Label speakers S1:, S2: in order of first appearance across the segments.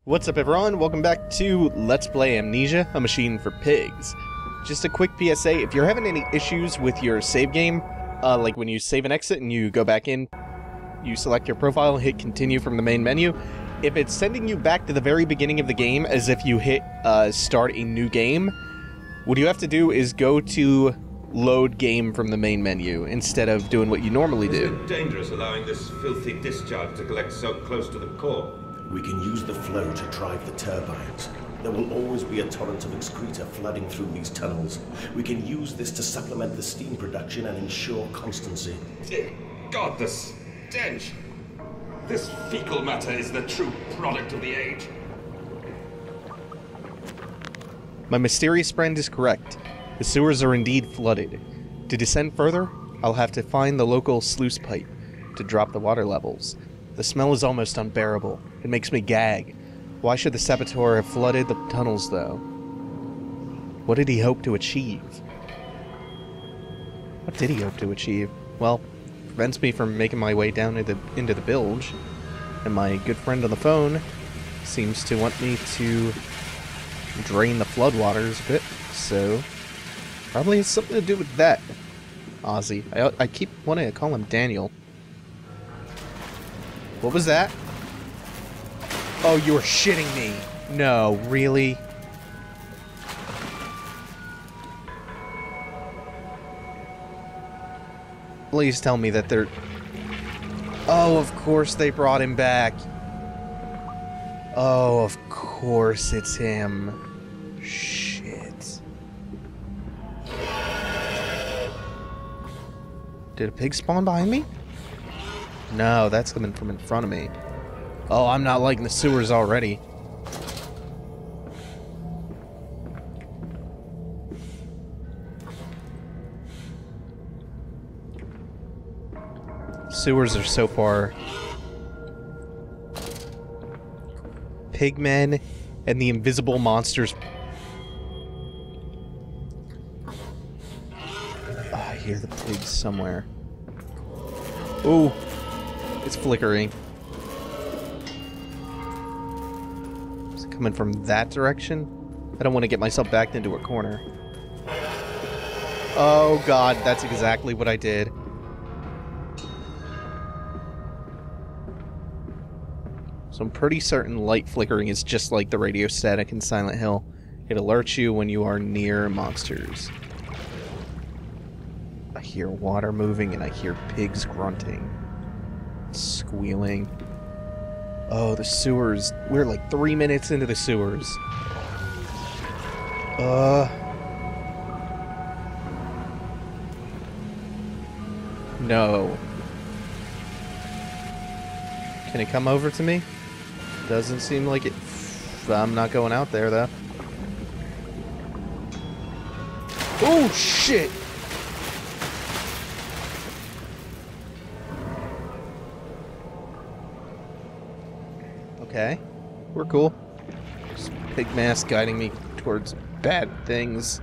S1: What's up everyone, welcome back to Let's Play Amnesia, a machine for pigs. Just a quick PSA, if you're having any issues with your save game, like when you save and exit and you go back in, you select your profile, hit continue from the main menu, if it's sending you back to the very beginning of the game as if you hit start a new game, what you have to do is go to load game from the main menu instead of doing what you normally do.
S2: Is it dangerous allowing this filthy discharge to collect so close to the core?
S3: We can use the flow to drive the turbines. There will always be a torrent of excreta flooding through these tunnels. We can use this to supplement the steam production and ensure constancy.
S2: Dear God, the stench! This fecal matter is the true product of the age.
S1: My mysterious friend is correct. The sewers are indeed flooded. To descend further, I'll have to find the local sluice pipe to drop the water levels. The smell is almost unbearable. It makes me gag. Why should the saboteur have flooded the tunnels, though? What did he hope to achieve? What did he hope to achieve? Well, it prevents me from making my way down into the bilge, and my good friend on the phone seems to want me to drain the floodwaters a bit, so probably has something to do with that. Ozzy. I keep wanting to call him Daniel. What was that? Oh, you were shitting me. No, really? Please tell me that they're... Oh, of course they brought him back. Oh, of course it's him. Shit. Did a pig spawn behind me? No, that's coming from in front of me. Oh, I'm not liking the sewers already. Sewers are so far. Pigmen and the invisible monsters. Oh, I hear the pigs somewhere. Ooh. It's flickering. Is it coming from that direction? I don't want to get myself backed into a corner. Oh god, that's exactly what I did. So I'm pretty certain light flickering is just like the radio static in Silent Hill. It alerts you when you are near monsters. I hear water moving and I hear pigs grunting. Squealing. Oh, the sewers. We're like 3 minutes into the sewers. No. Can it come over to me? Doesn't seem like it. I'm not going out there, though. Oh, shit! Okay, we're cool. Just pig mask guiding me towards bad things.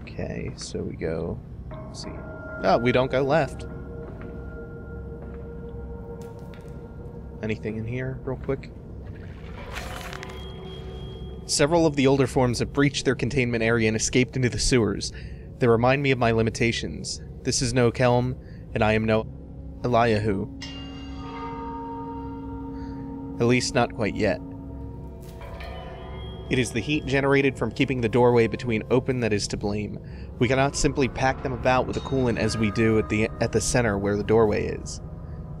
S1: Okay, so we go. Let's see. Oh, we don't go left. Anything in here, real quick? Several of the older forms have breached their containment area and escaped into the sewers. They remind me of my limitations. This is no Kelm, and I am no Eliyahu. At least not quite yet. It is the heat generated from keeping the doorway between open that is to blame. We cannot simply pack them about with a coolant as we do at the center where the doorway is.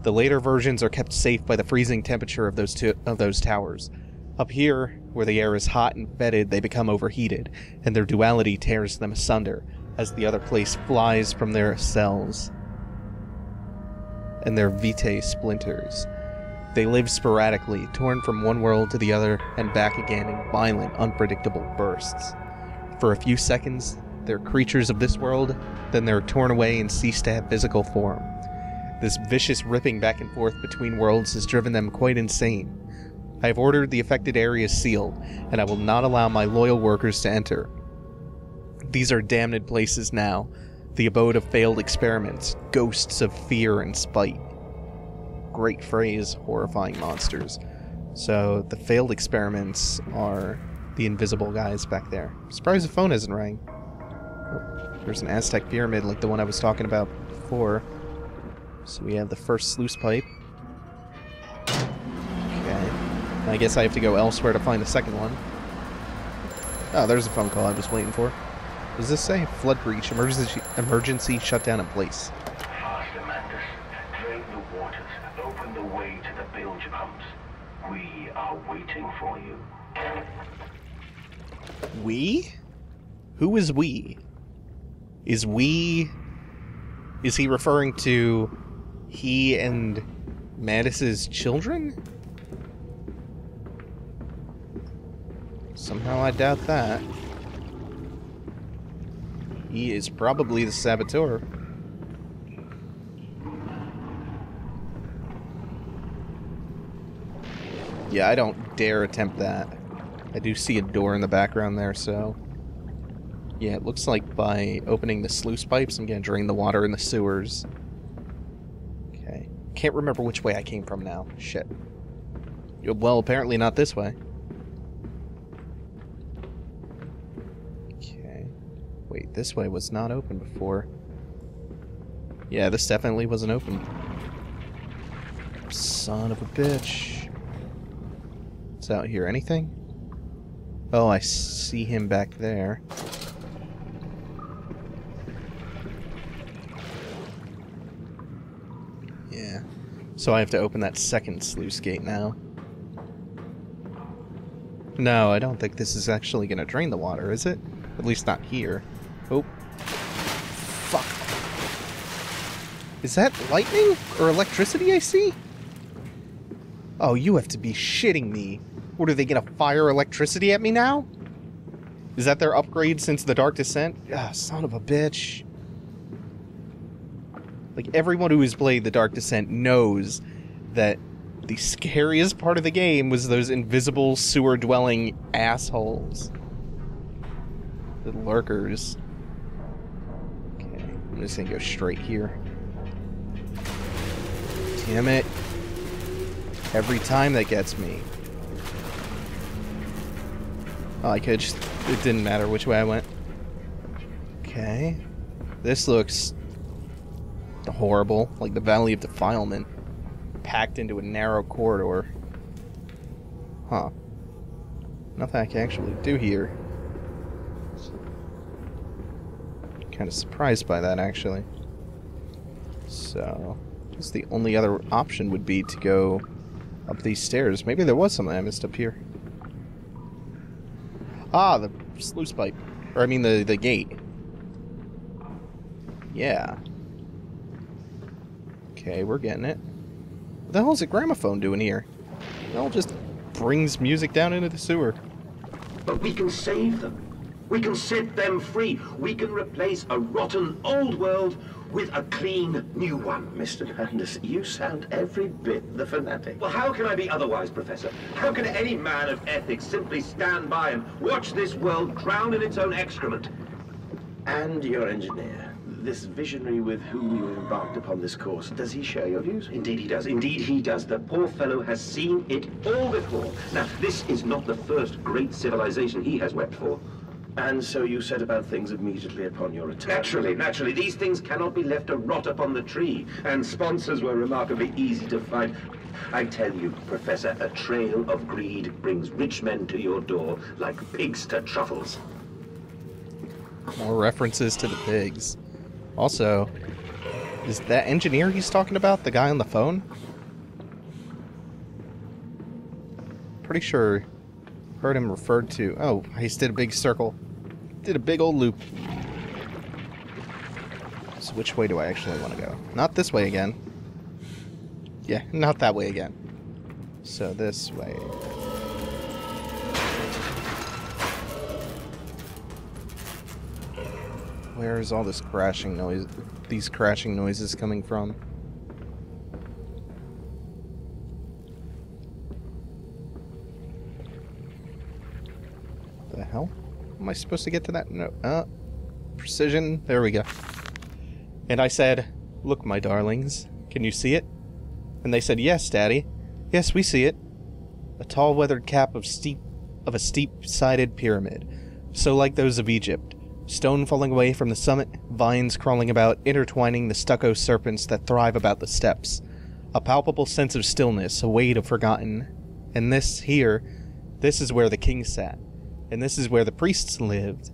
S1: The later versions are kept safe by the freezing temperature of those towers. Up here, where the air is hot and fetid, they become overheated, and their duality tears them asunder as the other place flies from their cells and their vitae splinters. They live sporadically, torn from one world to the other and back again in violent, unpredictable bursts. For a few seconds, they're creatures of this world, then they're torn away and cease to have physical form. This vicious ripping back and forth between worlds has driven them quite insane. I have ordered the affected areas sealed, and I will not allow my loyal workers to enter. These are damned places now, the abode of failed experiments, ghosts of fear and spite. Great phrase, horrifying monsters. So the failed experiments are the invisible guys back there. I'm surprised the phone hasn't rang. Oh, there's an Aztec pyramid like the one I was talking about before. So we have the first sluice pipe. Okay. I guess I have to go elsewhere to find the second one. Oh, there's a phone call I was waiting for. What does this say? Flood breach. Emergency shutdown in place.
S4: Faster, Mandus. Drain the waters. Open the way to the bilge pumps. We are waiting for you.
S1: We? Who is we? Is we... Is he referring to he and Mattis's children? Somehow I doubt that. He is probably the saboteur. Yeah, I don't dare attempt that. I do see a door in the background there, so... Yeah, it looks like by opening the sluice pipes, I'm gonna drain the water in the sewers. Okay. Can't remember which way I came from now. Shit. Well, apparently not this way. Okay. Wait, this way was not open before. Yeah, this definitely wasn't open. Son of a bitch. What's out here? Anything? Oh, I see him back there. Yeah. So I have to open that second sluice gate now. No, I don't think this is actually going to drain the water, is it? At least not here. Oh. Fuck. Is that lightning or electricity I see? Oh, you have to be shitting me. What, are they going to fire electricity at me now? Is that their upgrade since the Dark Descent? Ah, son of a bitch. Like, everyone who has played the Dark Descent knows that the scariest part of the game was those invisible sewer-dwelling assholes. The lurkers. Okay, I'm just gonna go straight here. Damn it. Every time that gets me. Oh, I could just... It didn't matter which way I went. Okay. This looks... horrible. Like the Valley of Defilement. Packed into a narrow corridor. Huh. Nothing I can actually do here. Kind of surprised by that, actually. So... I guess the only other option would be to go up these stairs. Maybe there was something I missed up here. Ah, the sluice pipe. Or, I mean, the gate. Yeah. Okay, we're getting it. What the hell is a gramophone doing here? It all just brings music down into the sewer.
S3: But we can save them. We can set them free. We can replace a rotten old world with a clean new one. Mr. Mandus, you sound every bit the fanatic. Well, how can I be otherwise, Professor? How can any man of ethics simply stand by and watch this world drown in its own excrement? And your engineer, this visionary with whom you embarked upon this course, does he share your views? Indeed he does. Indeed he does. The poor fellow has seen it all before. Now, this is not the first great civilization he has wept for. And so you set about things immediately upon your return? Naturally. These things cannot be left to rot upon the tree. And sponsors were remarkably easy to find. I tell you, Professor, a trail of greed brings rich men to your door like pigs to truffles.
S1: More references to the pigs. Also, is that engineer he's talking about the guy on the phone? Pretty sure heard him referred to... Oh, he just did a big circle. Did a big old loop. So which way do I actually want to go? Not this way again. Yeah, not that way again. So this way. Where is all this crashing noise? These crashing noises coming from? The hell? Am I supposed to get to that? No. Precision. There we go. And I said, "Look, my darlings, can you see it?" And they said, "Yes, Daddy. Yes, we see it." A tall weathered cap of a steep-sided pyramid, so like those of Egypt. Stone falling away from the summit, vines crawling about, intertwining the stucco serpents that thrive about the steps. A palpable sense of stillness, a weight of forgotten. And this is where the king sat. And this is where the priests lived.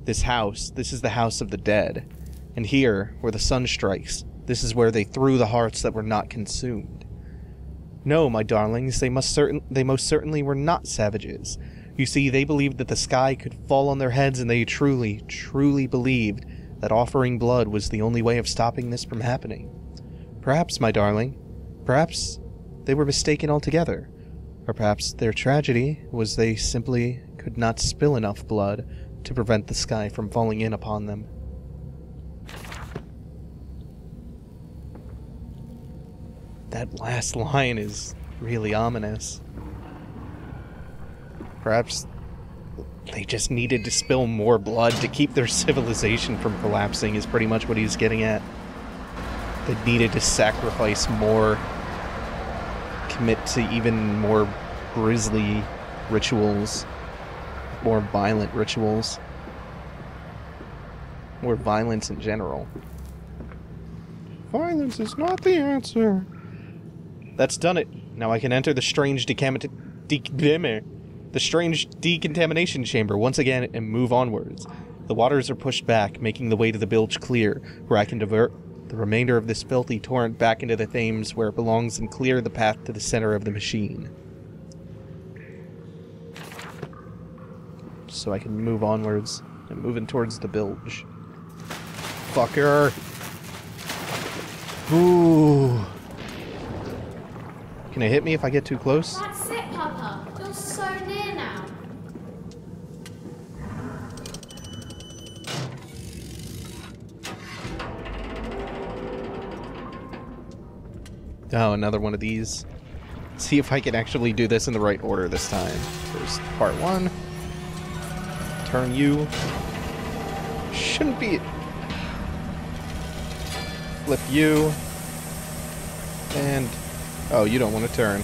S1: This is the house of the dead. And here, where the sun strikes, this is where they threw the hearts that were not consumed. No, my darlings, they most certainly were not savages. You see, they believed that the sky could fall on their heads, and they truly, truly believed that offering blood was the only way of stopping this from happening. Perhaps, my darling, perhaps they were mistaken altogether. Or perhaps their tragedy was they simply could not spill enough blood to prevent the sky from falling in upon them. That last line is really ominous. Perhaps they just needed to spill more blood to keep their civilization from collapsing, is pretty much what he's getting at. They needed to sacrifice more, commit to even more grisly rituals, more violent rituals, more violence in general. Violence is not the answer. That's done it. Now I can enter the strange decontamination chamber once again and move onwards. The waters are pushed back, making the way to the bilge clear, where I can divert the remainder of this filthy torrent back into the Thames where it belongs and clear the path to the center of the machine. So I can move onwards. I'm moving towards the bilge. Fucker! Ooh! Can it hit me if I get too close?
S5: That's it, Papa. You're so near now.
S1: Oh, another one of these. See if I can actually do this in the right order this time. First, part 1. Turn you. Shouldn't be... Flip you. And... Oh, you don't want to turn.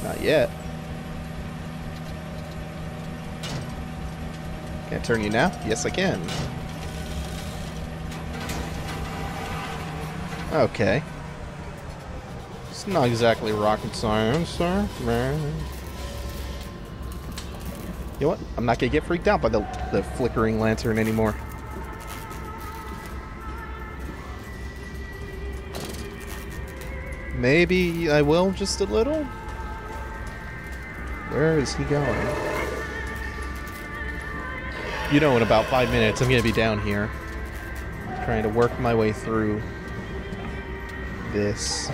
S1: Not yet. Can I turn you now? Yes, I can. Okay. It's not exactly rocket science, sir. Man. You know what? I'm not gonna get freaked out by the flickering lantern anymore. Maybe I will just a little? Where is he going? You know, in about 5 minutes, I'm gonna be down here. Trying to work my way through this.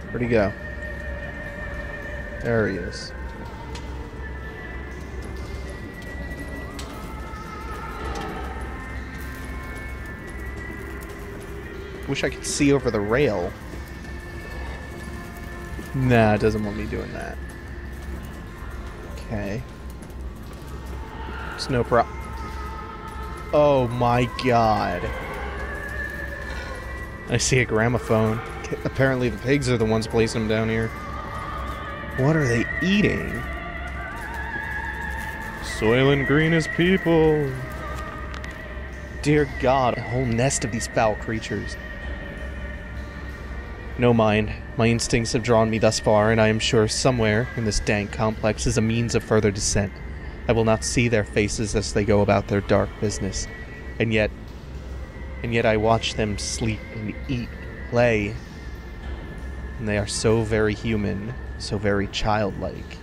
S1: Where'd he go? There he is. Wish I could see over the rail. Nah, it doesn't want me doing that. Okay. It's no problem. Oh my god. I see a gramophone. Apparently the pigs are the ones placing them down here. What are they eating? Soylent Green is people. Dear God, a whole nest of these foul creatures. No mind. My instincts have drawn me thus far, and I am sure somewhere in this dank complex is a means of further descent. I will not see their faces as they go about their dark business. And yet I watch them sleep and eat, play. And they are so very human, so very childlike.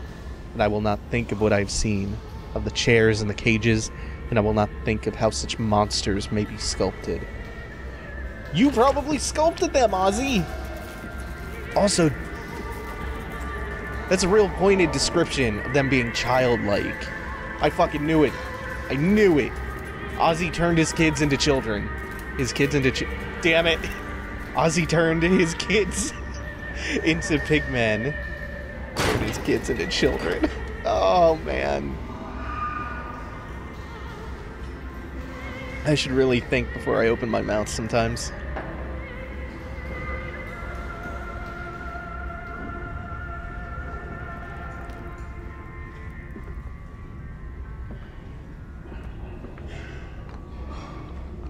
S1: And I will not think of what I've seen, of the chairs and the cages, and I will not think of how such monsters may be sculpted. You probably sculpted them, Ozzy! Also, that's a real pointed description of them being childlike. I fucking knew it. I knew it. Ozzy turned his kids into children. His kids into damn it. Ozzy turned his kids into pigmen. Turned his kids into children. Oh, man. I should really think before I open my mouth sometimes.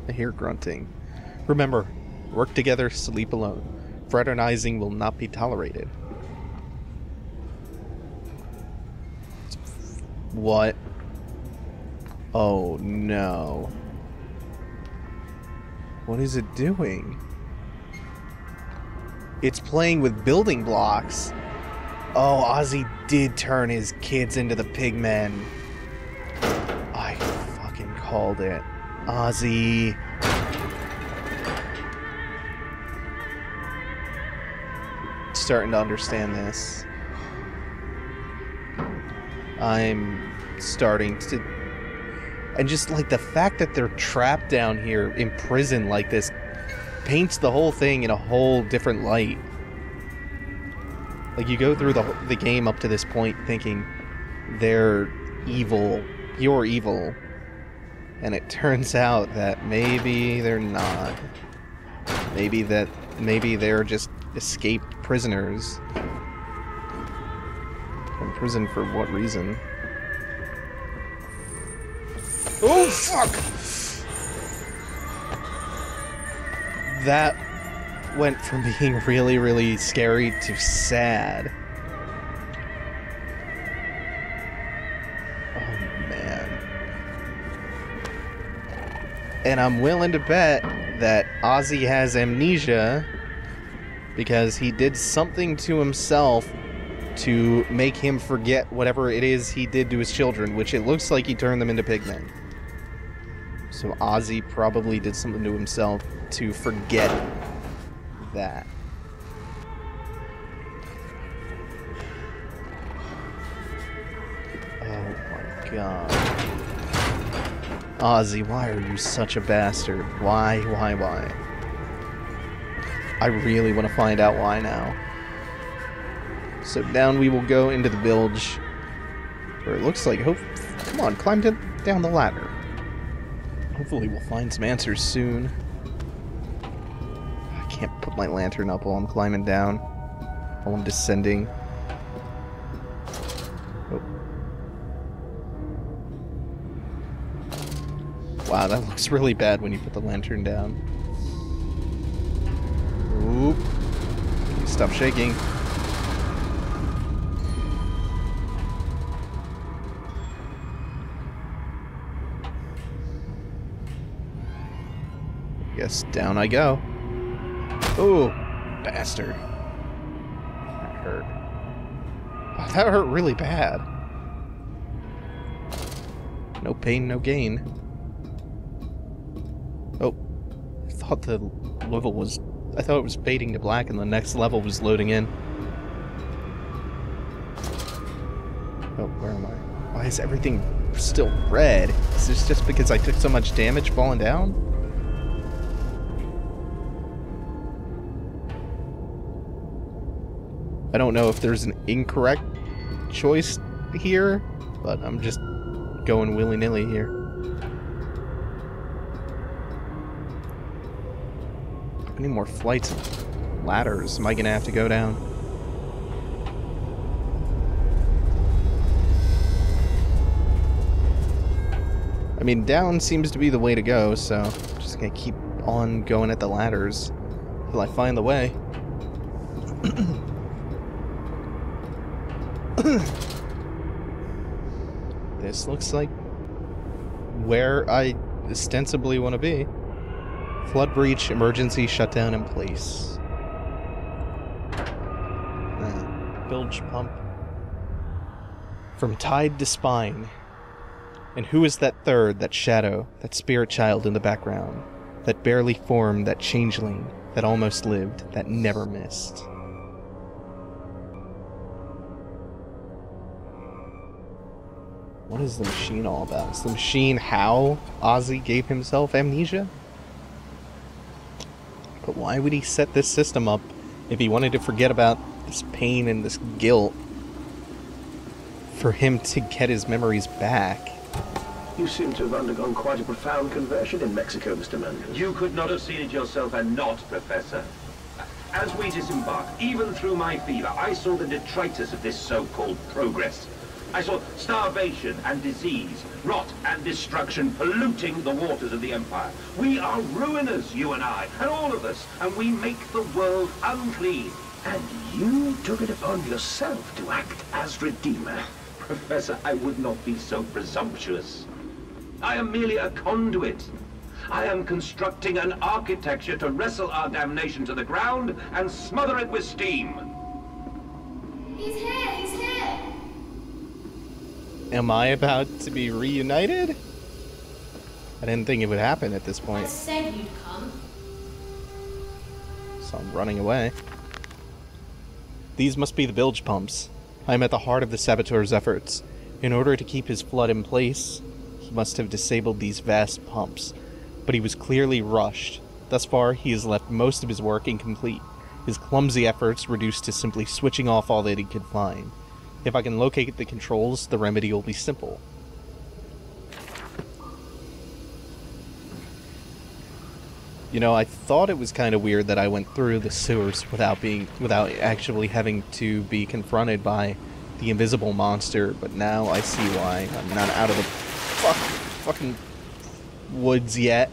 S1: I hear grunting. Remember, work together, sleep alone. Fraternizing will not be tolerated. What? Oh no. What is it doing? It's playing with building blocks. Oh, Ozzy did turn his kids into the pigmen. I fucking called it. Ozzy. Starting to understand this. I'm starting to... And just like the fact that they're trapped down here in prison like this paints the whole thing in a whole different light. Like, you go through the game up to this point thinking they're evil, pure evil, and it turns out that maybe they're not. Maybe they're just escaped prisoners. From prison for what reason? Oh, fuck! That went from being really, really scary to sad. Oh, man. And I'm willing to bet that Ozzy has amnesia because he did something to himself to make him forget whatever it is he did to his children, which it looks like he turned them into pigmen. So Ozzy probably did something to himself to forget that. Oh my god. Ozzy, why are you such a bastard? Why? I really want to find out why now. So down we will go into the bilge, where it looks like, come on, climb down the ladder. Hopefully we'll find some answers soon. I can't put my lantern up while I'm climbing down, while I'm descending. Oh. Wow, that looks really bad when you put the lantern down. Oop. Stop shaking. Guess down I go. Ooh, bastard. That hurt. Oh, that hurt really bad. No pain, no gain. Oh, I thought the level was... I thought it was fading to black and the next level was loading in. Oh, where am I? Why is everything still red? Is this just because I took so much damage falling down? I don't know if there's an incorrect choice here, but I'm just going willy-nilly here. How many more flights of ladders am I gonna have to go down? I mean, down seems to be the way to go, so I'm just gonna keep on going at the ladders till I find the way. This looks like where I ostensibly want to be. Flood breach, emergency shutdown in place. Bilge pump. From tide to spine. And who is that third, that shadow, that spirit child in the background? That barely formed, that changeling, that almost lived, that never missed? What is the machine all about? Is the machine how Ozzy gave himself amnesia? But why would he set this system up if he wanted to forget about this pain and this guilt for him to get his memories back?
S3: You seem to have undergone quite a profound conversion in Mexico, Mr. Mendes.
S6: You could not have seen it yourself and not, Professor. As we disembarked, even through my fever, I saw the detritus of this so-called progress.
S3: I saw starvation and disease, rot and destruction polluting the waters of the Empire. We are ruiners, you and I, and all of us, and we make the world unclean.
S6: And you took it upon yourself to act as Redeemer.
S3: Professor, I would not be so presumptuous. I am merely a conduit. I am constructing an architecture to wrestle our damnation to the ground and smother it with steam.
S5: He's here! He's here!
S1: Am I about to be reunited? I didn't think it would happen at this
S5: I
S1: point,
S5: said you'd come.
S1: so I'm running away. These must be the bilge pumps. I am at the heart of the saboteur's efforts. In order to keep his flood in place, he must have disabled these vast pumps. But he was clearly rushed. Thus far, he has left most of his work incomplete. His clumsy efforts reduced to simply switching off all that he could find. If I can locate the controls, the remedy will be simple. You know, I thought it was kind of weird that I went through the sewers without actually having to be confronted by the invisible monster, but now I see why. I'm not out of the fucking woods yet.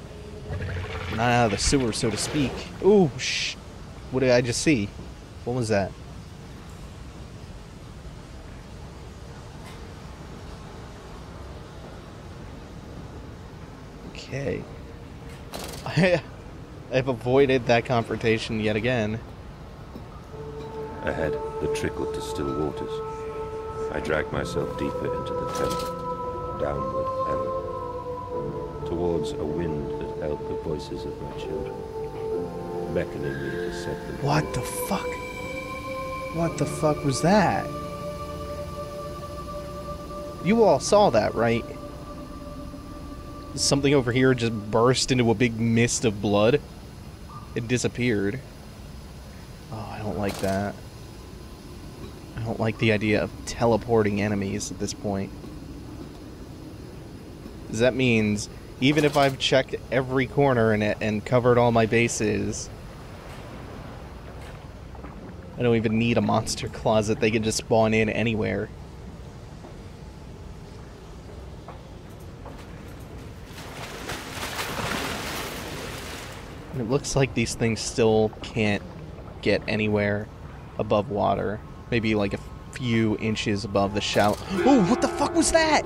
S1: Not out of the sewer, so to speak. Ooh, what did I just see? What was that? Okay. I've avoided that confrontation yet again.
S7: Ahead, the trickle to still waters. I dragged myself deeper into the temple, downward ever, towards a wind that held the voices of my children, beckoning me to set them free.
S1: What the fuck? What the fuck was that? You all saw that, right? Something over here just burst into a big mist of blood. It disappeared. Oh, I don't like that. I don't like the idea of teleporting enemies at this point. Because that means, even if I've checked every corner in it and covered all my bases, I don't even need a monster closet. They can just spawn in anywhere. And it looks like these things still can't get anywhere above water. Maybe like a few inches above the shallow. Oh, what the fuck was that?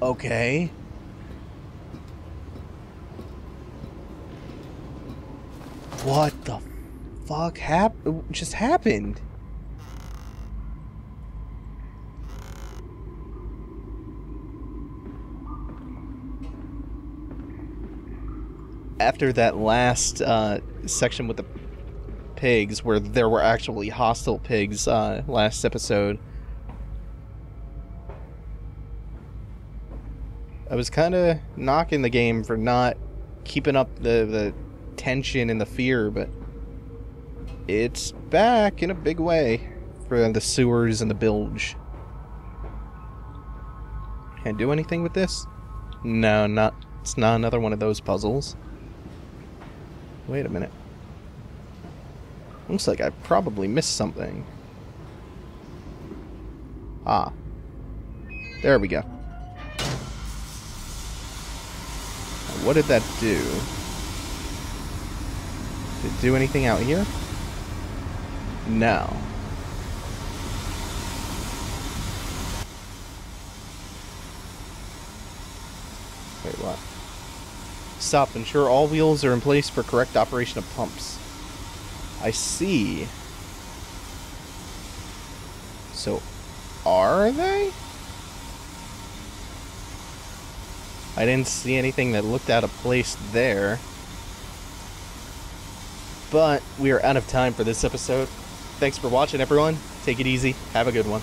S1: Okay. What the fuck just happened? After that last section with the pigs, where there were actually hostile pigs last episode, I was kind of knocking the game for not keeping up the tension and the fear, but it's back in a big way for the sewers and the bilge. Can I do anything with this? No, it's not another one of those puzzles. Wait a minute. Looks like I probably missed something. Ah. There we go. What did that do? Did it do anything out here? No. Wait, what? Stop. Ensure all wheels are in place for correct operation of pumps. I see. So, are they? I didn't see anything that looked out of place there. But we are out of time for this episode. Thanks for watching, everyone. Take it easy. Have a good one.